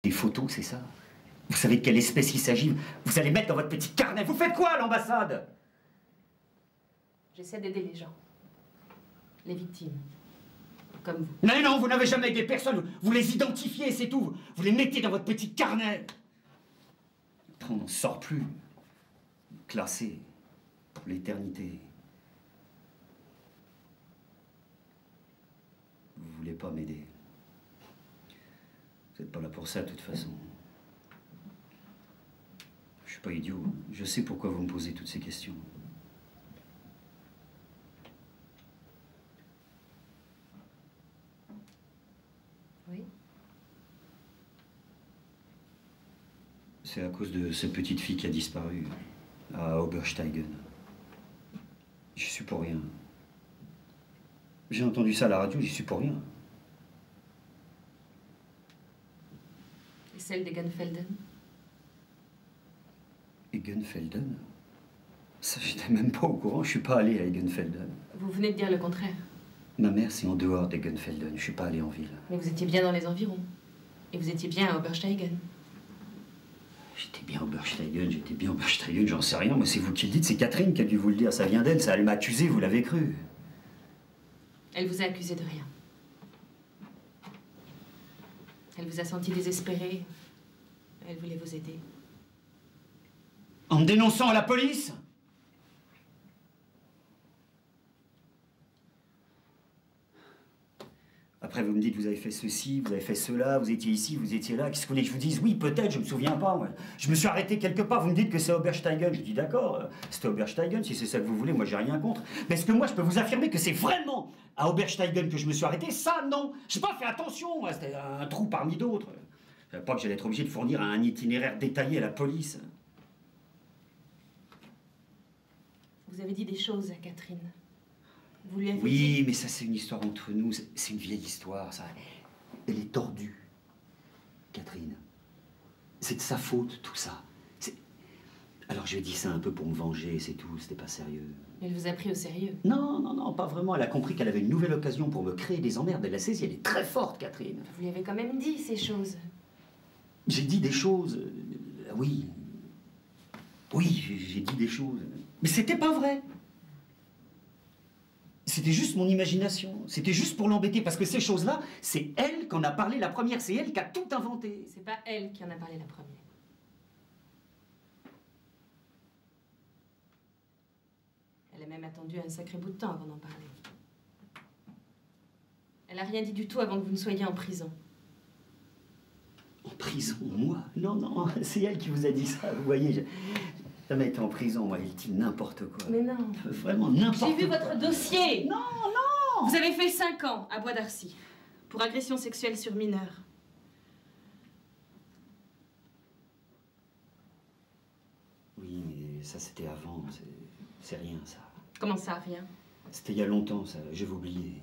Des photos, c'est ça? Vous savez de quelle espèce il s'agit? Vous allez mettre dans votre petit carnet. Vous faites quoi à l'ambassade? J'essaie d'aider les gens. Les victimes. Comme vous. Mais non, vous n'avez jamais aidé personne. Vous les identifiez, c'est tout. Vous les mettez dans votre petit carnet. Après, on n'en sort plus. Classé. Pour l'éternité. Vous voulez pas m'aider. Vous n'êtes pas là pour ça, de toute façon. Je suis pas idiot. Je sais pourquoi vous me posez toutes ces questions. Oui. C'est à cause de cette petite fille qui a disparu à Obersteigen. J'y suis pour rien. J'ai entendu ça à la radio, j'y suis pour rien. Et celle d'Egenfelden? Egenfelden? Ça, j'étais même pas au courant, je suis pas allé à Egenfelden. Vous venez de dire le contraire. Ma mère, c'est en dehors d'Egenfelden, je suis pas allé en ville. Mais vous étiez bien dans les environs. Et vous étiez bien à Obersteigen. J'étais bien à Obersteigen, j'en sais rien. Moi, c'est vous qui le dites, c'est Catherine qui a dû vous le dire. Ça vient d'elle, ça, elle m'a accusé, vous l'avez cru. Elle vous a accusé de rien. Elle vous a senti désespéré. Elle voulait vous aider. En me dénonçant à la police? Après, vous me dites, vous avez fait ceci, vous avez fait cela, vous étiez ici, vous étiez là. Qu'est-ce que vous voulez que je vous dise? Oui, peut-être, je me souviens pas, moi. Je me suis arrêté quelque part, vous me dites que c'est Obersteigen. Je dis d'accord, c'était Obersteigen, si c'est ça que vous voulez, moi j'ai rien contre. Mais est-ce que moi je peux vous affirmer que c'est vraiment à Obersteigen que je me suis arrêté? Ça, non. J'ai pas fait attention, moi, c'était un trou parmi d'autres. Je savais pas que j'allais être obligé de fournir un itinéraire détaillé à la police. Vous avez dit des choses à Catherine. Vous lui avez Oui, dit... mais ça, c'est une histoire entre nous. C'est une vieille histoire, ça. Elle est tordue, Catherine. C'est de sa faute, tout ça. Alors, je lui ai dit ça un peu pour me venger, c'est tout. C'était pas sérieux. Elle vous a pris au sérieux? Non, non, non, pas vraiment. Elle a compris qu'elle avait une nouvelle occasion pour me créer des emmerdes. Elle l'a saisi. Elle est très forte, Catherine. Vous lui avez quand même dit ces choses. J'ai dit des choses. Oui. Oui, j'ai dit des choses. Mais c'était pas vrai. C'était juste mon imagination. C'était juste pour l'embêter. Parce que ces choses-là, c'est elle qu'en a parlé la première. C'est elle qui a tout inventé. C'est pas elle qui en a parlé la première. Elle a même attendu un sacré bout de temps avant d'en parler. Elle a rien dit du tout avant que vous ne soyez en prison. En prison, moi? Non, non, c'est elle qui vous a dit ça. Vous voyez, j'ai jamais été en prison, moi. Elle dit n'importe quoi. Mais non. Vraiment n'importe quoi. J'ai vu votre dossier. Non, non. Vous avez fait 5 ans à Bois d'Arcy pour agression sexuelle sur mineur. Oui, mais ça, c'était avant. C'est rien, ça. Comment ça, rien? C'était il y a longtemps, ça. J'avais oublié.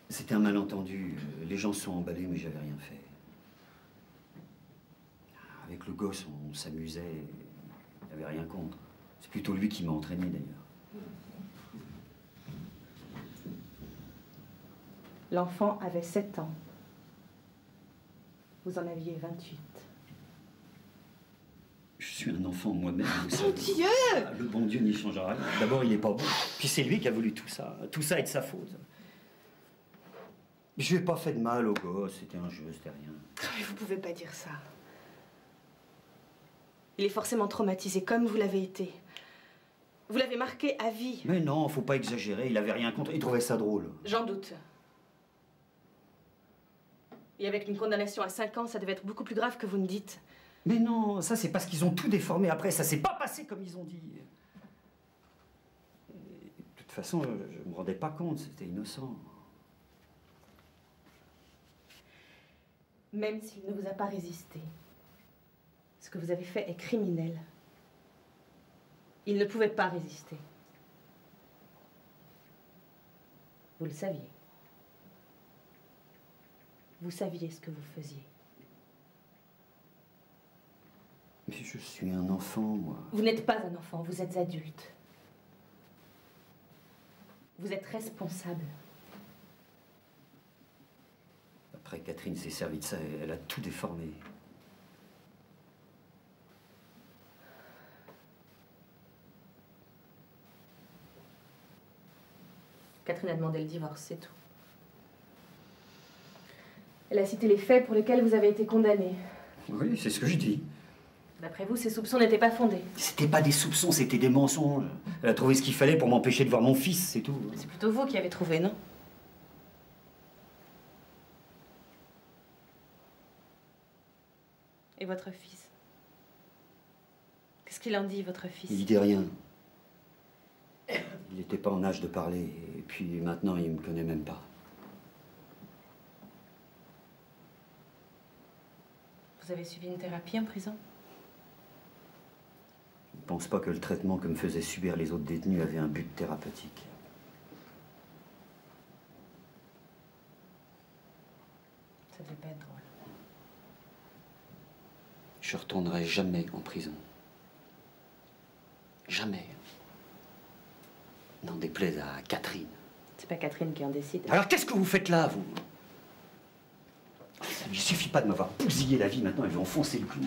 C'était un malentendu. Les gens se sont emballés, mais j'avais rien fait. Avec le gosse, on s'amusait. Il n'y avait rien contre. C'est plutôt lui qui m'a entraîné, d'ailleurs. L'enfant avait 7 ans. Vous en aviez 28. Je suis un enfant moi-même, vous Mon savez. Dieu! Ah, le bon Dieu n'y changera rien. D'abord, il n'est pas bon. Puis c'est lui qui a voulu tout ça. Tout ça est de sa faute. Je lui ai pas fait de mal au gosse. C'était un jeu, c'était rien. Mais vous pouvez pas dire ça. Il est forcément traumatisé, comme vous l'avez été. Vous l'avez marqué à vie. Mais non, faut pas exagérer. Il avait rien contre. Il trouvait ça drôle. J'en doute. Et avec une condamnation à 5 ans, ça devait être beaucoup plus grave que vous ne dites. Mais non, ça c'est parce qu'ils ont tout déformé après. Ça s'est pas passé comme ils ont dit. Et de toute façon, je me rendais pas compte. C'était innocent. Même s'il ne vous a pas résisté, ce que vous avez fait est criminel. Il ne pouvait pas résister. Vous le saviez. Vous saviez ce que vous faisiez. Mais je suis un enfant, moi. Vous n'êtes pas un enfant, vous êtes adulte. Vous êtes responsable. Après, Catherine s'est servie de ça et elle a tout déformé. Catherine a demandé le divorce, c'est tout. Elle a cité les faits pour lesquels vous avez été condamné. Oui, c'est ce que je dis. D'après vous, ces soupçons n'étaient pas fondés. C'était pas des soupçons, c'était des mensonges. Elle a trouvé ce qu'il fallait pour m'empêcher de voir mon fils, c'est tout. C'est plutôt vous qui avez trouvé, non? Et votre fils? Qu'est-ce qu'il en dit, votre fils? Il dit rien. Il n'était pas en âge de parler, et puis maintenant, il me connaît même pas. Vous avez suivi une thérapie en prison? Je ne pense pas que le traitement que me faisaient subir les autres détenus avait un but thérapeutique. Ça devait pas être drôle. Je retournerai jamais en prison. Jamais. N'en déplaise à Catherine. C'est pas Catherine qui en décide. Alors qu'est-ce que vous faites là, vous? Ça ne lui suffit pas de m'avoir bousillé la vie, maintenant elle veut enfoncer le clou.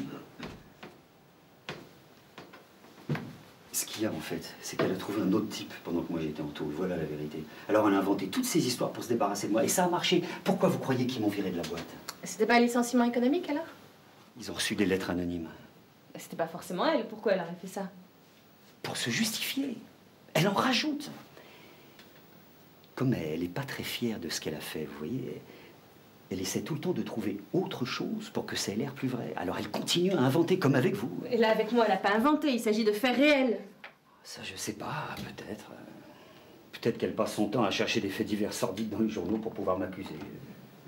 Ce qu'il y a en fait, c'est qu'elle a trouvé un autre type pendant que moi j'étais en taule. Voilà la vérité. Alors elle a inventé toutes ces histoires pour se débarrasser de moi. Et ça a marché. Pourquoi vous croyez qu'ils m'ont viré de la boîte? C'était pas un licenciement économique alors? Ils ont reçu des lettres anonymes. C'était pas forcément elle. Pourquoi elle aurait fait ça? Pour se justifier. Elle en rajoute. Comme elle n'est pas très fière de ce qu'elle a fait, vous voyez, elle essaie tout le temps de trouver autre chose pour que ça ait l'air plus vrai. Alors elle continue à inventer comme avec vous. Et là, avec moi, elle n'a pas inventé. Il s'agit de faits réels. Ça, je sais pas, peut-être. Peut-être qu'elle passe son temps à chercher des faits divers sordides dans les journaux pour pouvoir m'accuser.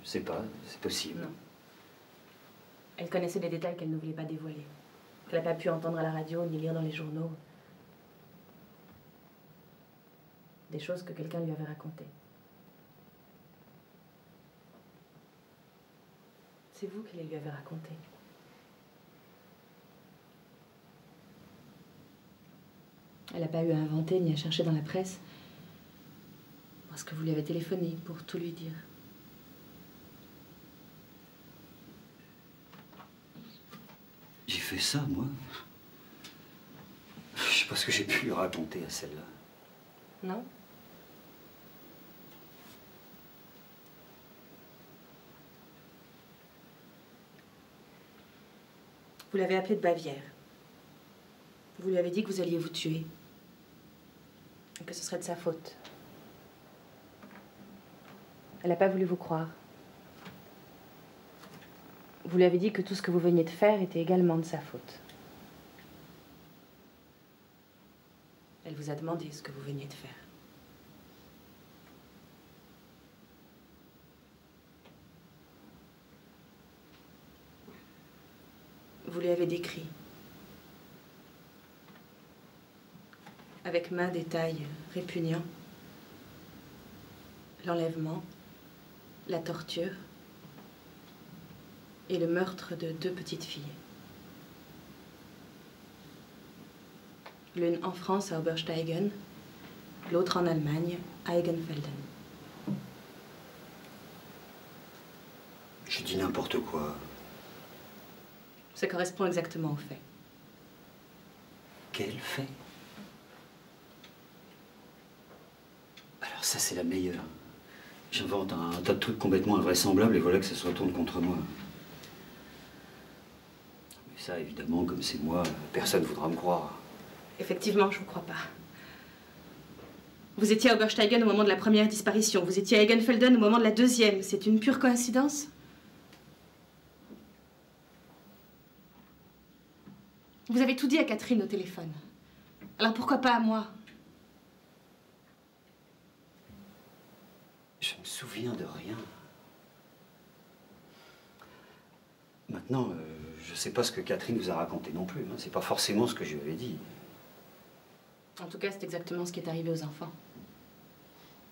Je sais pas, c'est possible. Non. Elle connaissait des détails qu'elle ne voulait pas dévoiler. Qu'elle n'a pas pu entendre à la radio ni lire dans les journaux. Des choses que quelqu'un lui avait racontées. C'est vous qui les lui avez racontées. Elle n'a pas eu à inventer ni à chercher dans la presse. Parce que vous lui avez téléphoné pour tout lui dire. J'ai fait ça, moi. Je sais pas ce que j'ai pu lui raconter à celle-là. Non? Vous l'avez appelée de Bavière. Vous lui avez dit que vous alliez vous tuer. Et que ce serait de sa faute. Elle n'a pas voulu vous croire. Vous lui avez dit que tout ce que vous veniez de faire était également de sa faute. Elle vous a demandé ce que vous veniez de faire. Vous lui avez décrit, avec main détails répugnants, l'enlèvement, la torture et le meurtre de 2 petites filles. L'une en France à Obersteigen, l'autre en Allemagne à Egenfelden. Je dis n'importe quoi. Ça correspond exactement aux faits. Quel fait? Alors ça, c'est la meilleure. J'invente un tas de trucs complètement invraisemblables et voilà que ça se retourne contre moi. Mais ça, évidemment, comme c'est moi, personne ne voudra me croire. Effectivement, je vous crois pas. Vous étiez à Obersteigen au moment de la première disparition. Vous étiez à Egenfelden au moment de la deuxième. C'est une pure coïncidence? Vous avez tout dit à Catherine au téléphone. Alors pourquoi pas à moi? Je me souviens de rien. Maintenant, je sais pas ce que Catherine vous a raconté non plus. Hein. C'est pas forcément ce que je lui avais dit. En tout cas, c'est exactement ce qui est arrivé aux enfants.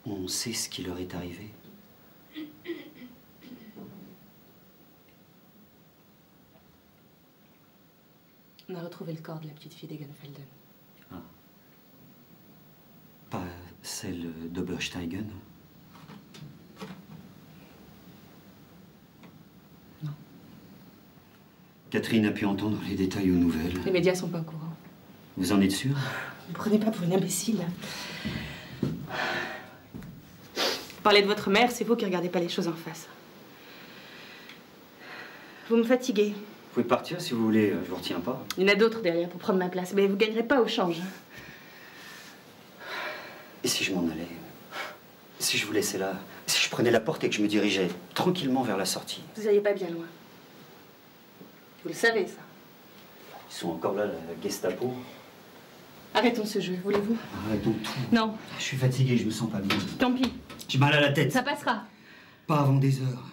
On sait ce qui leur est arrivé. On a retrouvé le corps de la petite fille d'Egenfelden. Ah. Pas celle d'Obersteigen? Catherine a pu entendre les détails aux nouvelles. Les médias sont pas au courant. Vous en êtes sûr? Ne me prenez pas pour une imbécile. Parlez de votre mère, c'est vous qui regardez pas les choses en face. Vous me fatiguez. Vous pouvez partir si vous voulez, je vous retiens pas. Il y en a d'autres derrière pour prendre ma place, mais vous gagnerez pas au change. Et si je m'en allais? Si je vous laissais là? Si je prenais la porte et que je me dirigeais tranquillement vers la sortie? Vous n'iriez pas bien loin. Vous le savez, ça. Ils sont encore là, la Gestapo. Arrêtons ce jeu, voulez-vous? Arrêtons tout. Non. Je suis fatigué, je me sens pas bien. Tant pis. J'ai mal à la tête. Ça passera. Pas avant des heures.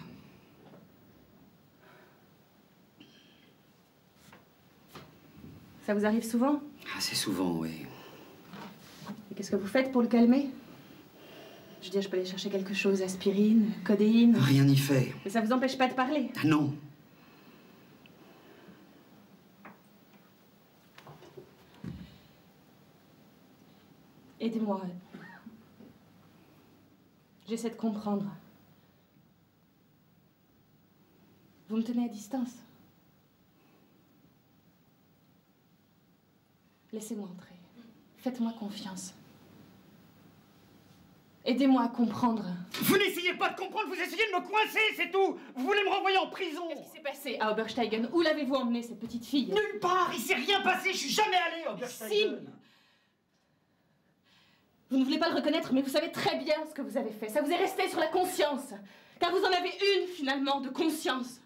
Ça vous arrive souvent? Assez souvent, oui. Et qu'est-ce que vous faites pour le calmer? Je veux dire, je peux aller chercher quelque chose, aspirine, codéine. Rien n'y fait. Mais ça vous empêche pas de parler? Ah non. Aidez-moi. J'essaie de comprendre. Vous me tenez à distance. Laissez-moi entrer. Faites-moi confiance. Aidez-moi à comprendre. Vous n'essayez pas de comprendre, vous essayez de me coincer, c'est tout. Vous voulez me renvoyer en prison. Qu'est-ce qui s'est passé à Obersteigen? Où l'avez-vous emmené, cette petite fille? Nulle part, il s'est rien passé, je suis jamais allé à Obersteigen. Si. Vous ne voulez pas le reconnaître, mais vous savez très bien ce que vous avez fait. Ça vous est resté sur la conscience. Car vous en avez une, finalement, de conscience.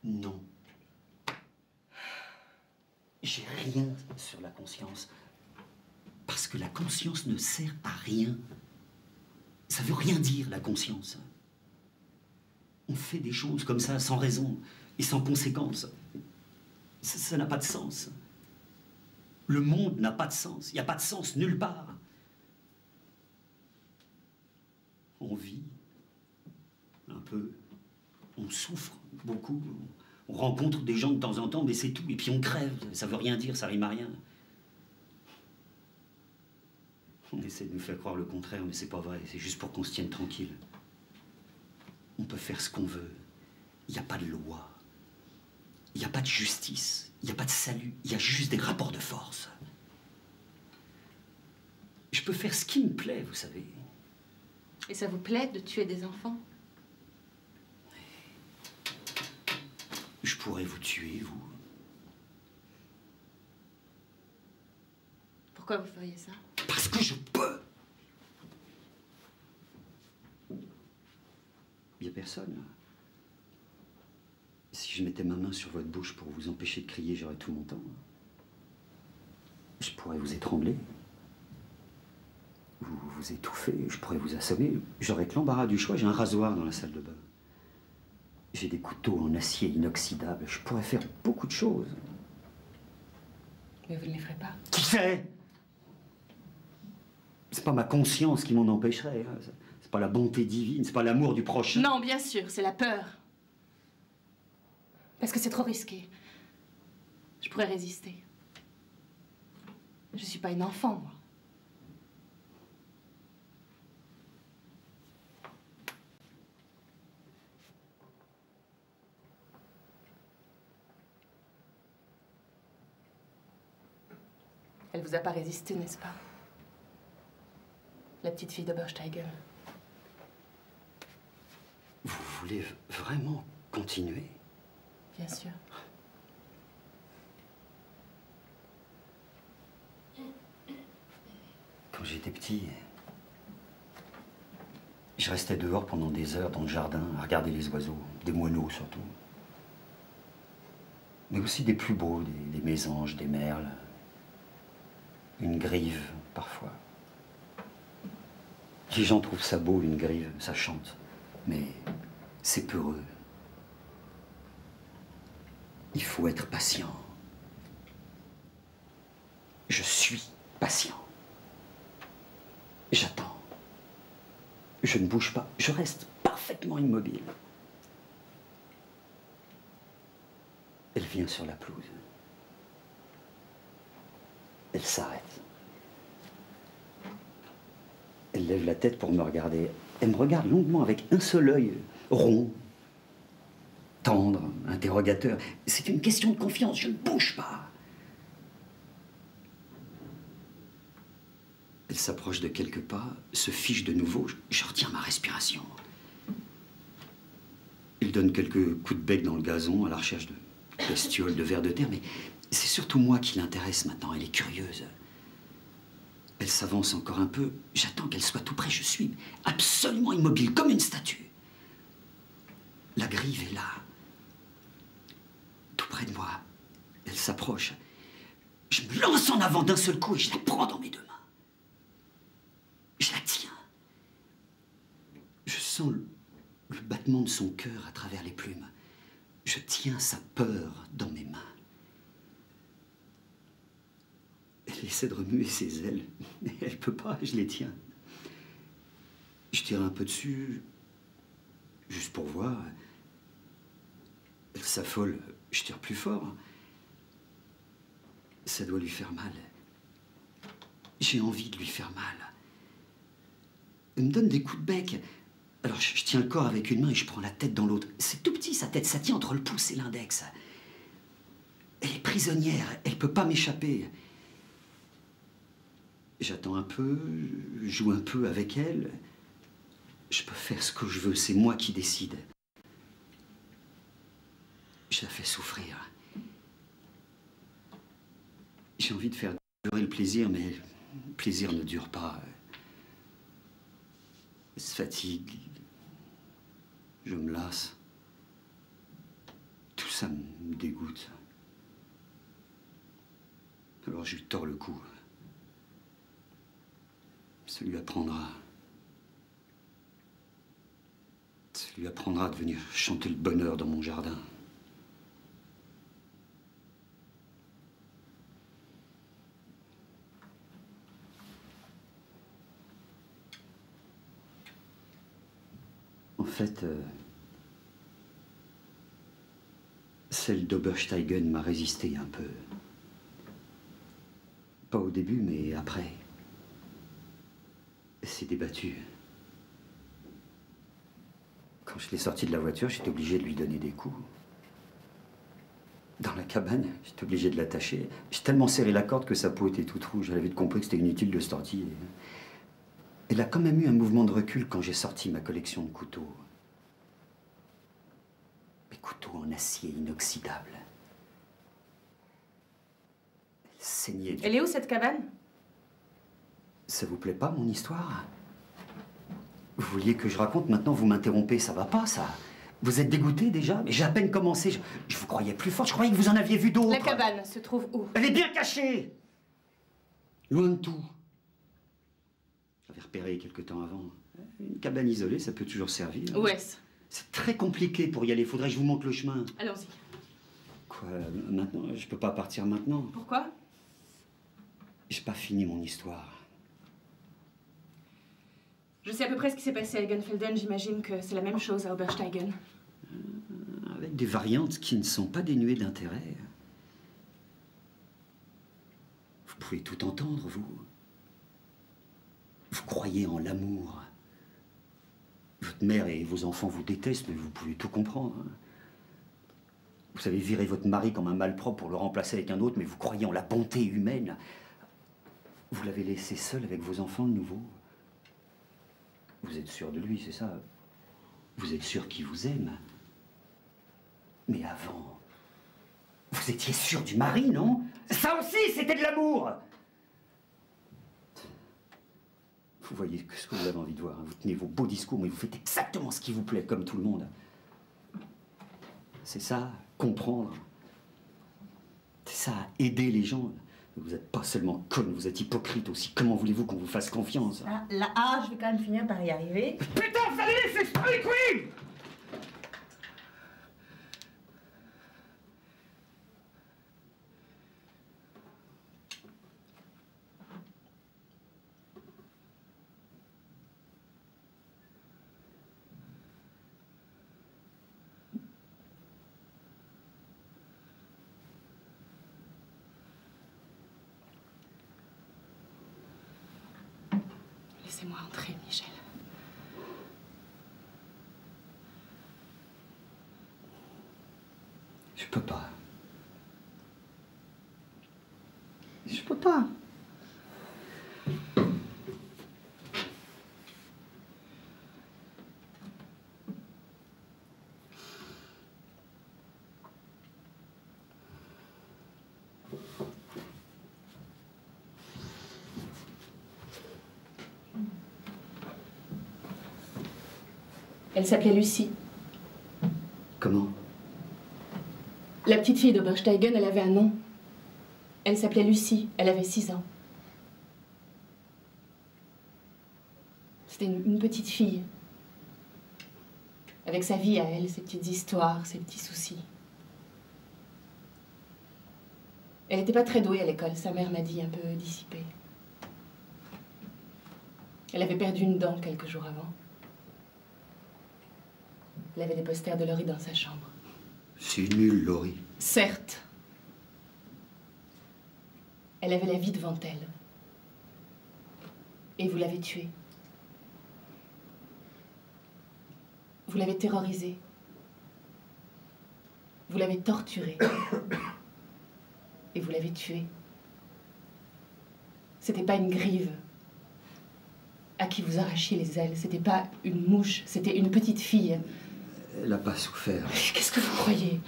Non. J'ai rien sur la conscience. Parce que la conscience ne sert à rien. Ça veut rien dire, la conscience. On fait des choses comme ça, sans raison et sans conséquence. Ça n'a pas de sens. Le monde n'a pas de sens. Il n'y a pas de sens nulle part. On vit un peu, on souffre beaucoup, on rencontre des gens de temps en temps, mais c'est tout, et puis on crève, ça veut rien dire, ça rime à rien. On essaie de nous faire croire le contraire, mais c'est pas vrai, c'est juste pour qu'on se tienne tranquille. On peut faire ce qu'on veut, il n'y a pas de loi, il n'y a pas de justice, il n'y a pas de salut, il y a juste des rapports de force. Je peux faire ce qui me plaît, vous savez. Et ça vous plaît de tuer des enfants? Je pourrais vous tuer, vous. Pourquoi vous feriez ça? Parce que je peux. Il n'y a personne, là. Si je mettais ma main sur votre bouche pour vous empêcher de crier, j'aurais tout mon temps. Je pourrais vous étrangler. Vous étouffer, je pourrais vous assommer. J'aurais que l'embarras du choix, j'ai un rasoir dans la salle de bain. J'ai des couteaux en acier inoxydable, je pourrais faire beaucoup de choses. Mais vous ne les ferez pas. Qui sait? C'est pas ma conscience qui m'en empêcherait. Hein. C'est pas la bonté divine, c'est pas l'amour du prochain. Non, bien sûr, c'est la peur. Parce que c'est trop risqué. Je pourrais résister. Je suis pas une enfant, moi. Elle vous a pas résisté, n'est-ce pas? La petite fille d'Obersteigen. Vous voulez vraiment continuer? Bien sûr. Quand j'étais petit, je restais dehors pendant des heures dans le jardin à regarder les oiseaux, des moineaux surtout. Mais aussi des plus beaux, des mésanges, des merles. Une grive, parfois. Les gens trouvent ça beau, une grive, ça chante. Mais c'est peureux. Il faut être patient. Je suis patient. J'attends. Je ne bouge pas. Je reste parfaitement immobile. Elle vient sur la pelouse. Elle s'arrête. Elle lève la tête pour me regarder. Elle me regarde longuement avec un seul œil rond. tendre, interrogateur. C'est une question de confiance, je ne bouge pas. Elle s'approche de quelques pas, se fiche de nouveau, je retiens ma respiration. Il donne quelques coups de bec dans le gazon à la recherche de bestioles, de vers de terre, mais c'est surtout moi qui l'intéresse maintenant, elle est curieuse. Elle s'avance encore un peu, j'attends qu'elle soit tout près, je suis absolument immobile, comme une statue. La grive est là, tout près de moi. Elle s'approche. Je me lance en avant d'un seul coup et je la prends dans mes deux mains. Je la tiens. Je sens le battement de son cœur à travers les plumes. Je tiens sa peur dans mes mains. Elle essaie de remuer ses ailes, mais elle peut pas, je les tiens. Je tire un peu dessus, juste pour voir. Elle s'affole, je tire plus fort. Ça doit lui faire mal. J'ai envie de lui faire mal. Elle me donne des coups de bec. Alors je tiens le corps avec une main et je prends la tête dans l'autre. C'est tout petit, sa tête, ça tient entre le pouce et l'index. Elle est prisonnière, elle peut pas m'échapper. J'attends un peu, je joue un peu avec elle. Je peux faire ce que je veux, c'est moi qui décide. Je la fais souffrir. J'ai envie de faire durer le plaisir, mais le plaisir ne dure pas. Elle se fatigue. Je me lasse. Tout ça me dégoûte. Alors je lui tords le cou. Ça lui apprendra. Ça lui apprendra de venir chanter le bonheur dans mon jardin. En fait, celle d'Obersteigen m'a résisté un peu. Pas au début, mais après. Elle s'est débattue. Quand je l'ai sortie de la voiture, j'étais obligé de lui donner des coups. Dans la cabane, j'étais obligé de l'attacher. J'ai tellement serré la corde que sa peau était toute rouge. Elle avait compris que c'était inutile de se tortiller. Elle a quand même eu un mouvement de recul quand j'ai sorti ma collection de couteaux. Mes couteaux en acier inoxydable. Elle saignait du... Elle est où, cette cabane? Ça vous plaît pas, mon histoire? Vous vouliez que je raconte, maintenant vous m'interrompez, ça va pas, ça? Vous êtes dégoûté déjà? Mais j'ai à peine commencé, je vous croyais plus forte, je croyais que vous en aviez vu d'autres. La cabane se trouve où? Elle est bien cachée! Loin de tout. J'avais repéré quelque temps avant. Une cabane isolée, ça peut toujours servir. Où est-ce? C'est très compliqué pour y aller, faudrait que je vous montre le chemin. Allons-y. Quoi, maintenant? Je peux pas partir maintenant. Pourquoi? J'ai pas fini mon histoire. Je sais à peu près ce qui s'est passé à Egenfelden, j'imagine que c'est la même chose à Obersteigen. Avec des variantes qui ne sont pas dénuées d'intérêt. Vous pouvez tout entendre, vous. Vous croyez en l'amour. Votre mère et vos enfants vous détestent, mais vous pouvez tout comprendre. Vous avez viré votre mari comme un malpropre pour le remplacer avec un autre, mais vous croyez en la bonté humaine. Vous l'avez laissé seul avec vos enfants, le nouveau. Vous êtes sûr de lui, c'est ça? Vous êtes sûr qu'il vous aime? Mais avant, vous étiez sûr du mari, non? Ça aussi, c'était de l'amour! Vous voyez que ce que vous avez envie de voir. Vous tenez vos beaux discours, mais vous faites exactement ce qui vous plaît, comme tout le monde. C'est ça, comprendre. C'est ça, aider les gens. Vous n'êtes pas seulement conne, vous êtes hypocrite aussi. Comment voulez-vous qu'on vous fasse confiance? Là, je vais quand même finir par y arriver. Putain, vous allez laisser ce truc, oui! Laissez-moi entrer, Michel. Je peux pas. Je peux pas. Elle s'appelait Lucie. Comment? La petite fille d'Obersteigen, elle avait un nom. Elle s'appelait Lucie, elle avait 6 ans. C'était une petite fille. Avec sa vie à elle, ses petites histoires, ses petits soucis. Elle n'était pas très douée à l'école, sa mère m'a dit, un peu dissipée. Elle avait perdu une dent quelques jours avant. Elle avait des posters de Laurie dans sa chambre. C'est nul, Laurie. Certes. Elle avait la vie devant elle. Et vous l'avez tuée. Vous l'avez terrorisée. Vous l'avez torturée. Et vous l'avez tuée. C'était pas une grive à qui vous arrachiez les ailes. C'était pas une mouche. C'était une petite fille. Elle n'a pas souffert. Qu'est-ce que vous croyez?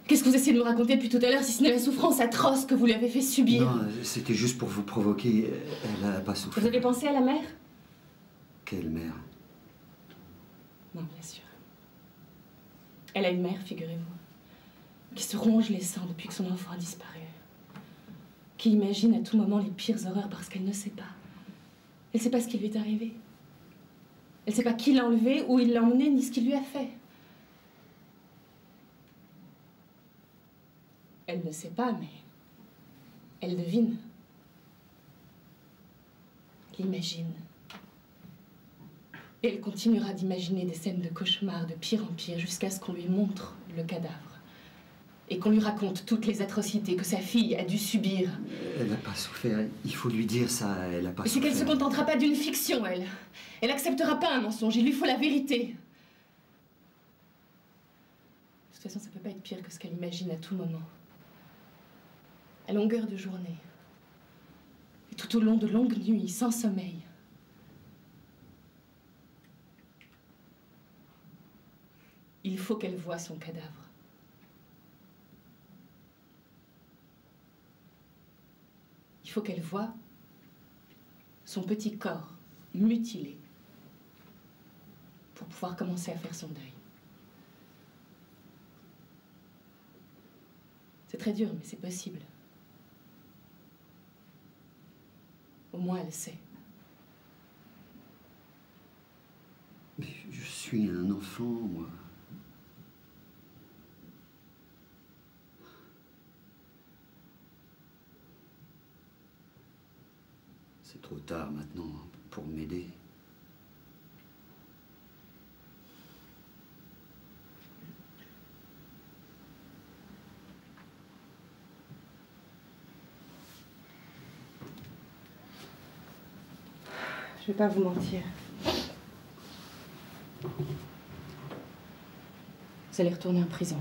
Qu'est-ce que vous essayez de me raconter depuis tout à l'heure, si ce n'est la souffrance atroce que vous lui avez fait subir? Non, c'était juste pour vous provoquer. Elle n'a pas souffert. Vous avez pensé à la mère? Quelle mère? Non, bien sûr. Elle a une mère, figurez-vous, qui se ronge les sangs depuis que son enfant a disparu. Qui imagine à tout moment les pires horreurs parce qu'elle ne sait pas. Elle ne sait pas ce qui lui est arrivé. Elle ne sait pas qui l'a enlevé, où il l'a emmené, ni ce qu'il lui a fait. Elle ne sait pas, mais elle devine. Elle imagine. Et elle continuera d'imaginer des scènes de cauchemar de pire en pire jusqu'à ce qu'on lui montre le cadavre. Et qu'on lui raconte toutes les atrocités que sa fille a dû subir. Elle n'a pas souffert. Il faut lui dire ça. Elle n'a pas Mais c'est souffert. qu'elle se contentera pas d'une fiction, elle. Elle n'acceptera pas un mensonge. Il lui faut la vérité. De toute façon, ça peut pas être pire que ce qu'elle imagine à tout moment. À longueur de journée. Et tout au long de longues nuits, sans sommeil. Il faut qu'elle voie son cadavre. Il faut qu'elle voie son petit corps mutilé pour pouvoir commencer à faire son deuil. C'est très dur, mais c'est possible. Au moins, elle sait. Mais je suis un enfant, moi. C'est trop tard maintenant pour m'aider. Je vais pas vous mentir. Vous allez retourner en prison.